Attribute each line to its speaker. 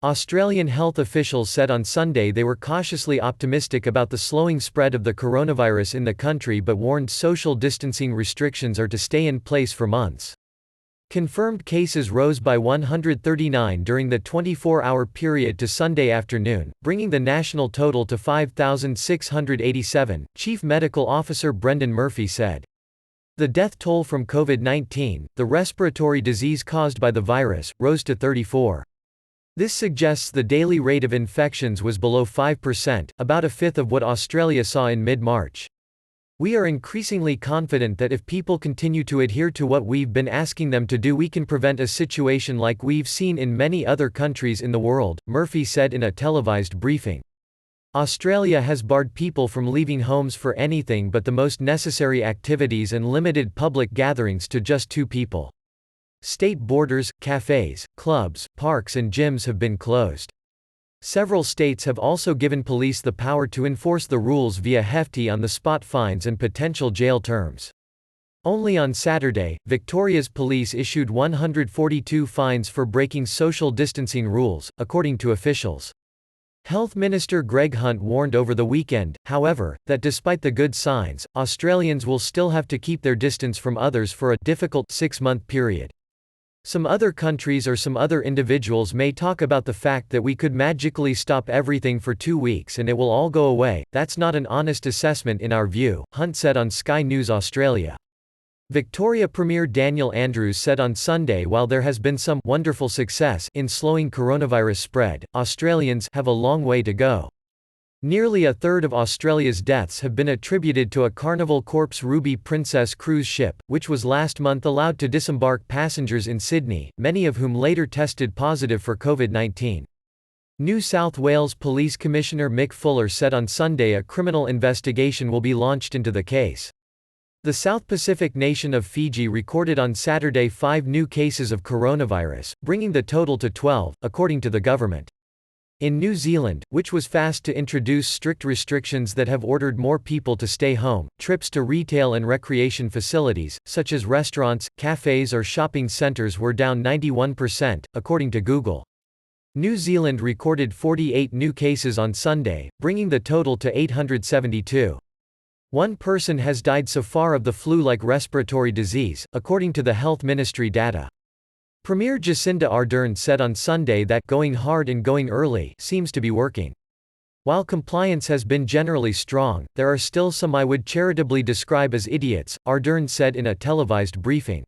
Speaker 1: Australian health officials said on Sunday they were cautiously optimistic about the slowing spread of the coronavirus in the country but warned social distancing restrictions are to stay in place for months. Confirmed cases rose by 139 during the 24-hour period to Sunday afternoon, bringing the national total to 5,687, Chief Medical Officer Brendan Murphy said. The death toll from COVID-19, the respiratory disease caused by the virus, rose to 34. This suggests the daily rate of infections was below 5%, about a fifth of what Australia saw in mid-March. We are increasingly confident that if people continue to adhere to what we've been asking them to do, we can prevent a situation like we've seen in many other countries in the world, Murphy said in a televised briefing. Australia has barred people from leaving homes for anything but the most necessary activities and limited public gatherings to just 2 people. State borders, cafes, clubs, parks and gyms have been closed. Several states have also given police the power to enforce the rules via hefty on-the-spot fines and potential jail terms. Only on Saturday, Victoria's police issued 142 fines for breaking social distancing rules, according to officials. Health Minister Greg Hunt warned over the weekend, however, that despite the good signs, Australians will still have to keep their distance from others for a difficult 6-month period. Some other countries or some other individuals may talk about the fact that we could magically stop everything for 2 weeks and it will all go away. That's not an honest assessment in our view, Hunt said on Sky News Australia. Victoria Premier Daniel Andrews said on Sunday while there has been some wonderful success in slowing coronavirus spread, Australians have a long way to go. Nearly a third of Australia's deaths have been attributed to a Carnival Corp's Ruby Princess cruise ship, which was last month allowed to disembark passengers in Sydney, many of whom later tested positive for COVID-19. New South Wales Police Commissioner Mick Fuller said on Sunday a criminal investigation will be launched into the case. The South Pacific nation of Fiji recorded on Saturday 5 new cases of coronavirus, bringing the total to 12, according to the government. In New Zealand, which was fast to introduce strict restrictions that have ordered more people to stay home, trips to retail and recreation facilities, such as restaurants, cafes or shopping centres were down 91%, according to Google. New Zealand recorded 48 new cases on Sunday, bringing the total to 872. One person has died so far of the flu-like respiratory disease, according to the Health Ministry data. Premier Jacinda Ardern said on Sunday that going hard and going early seems to be working. While compliance has been generally strong, there are still some I would charitably describe as idiots, Ardern said in a televised briefing.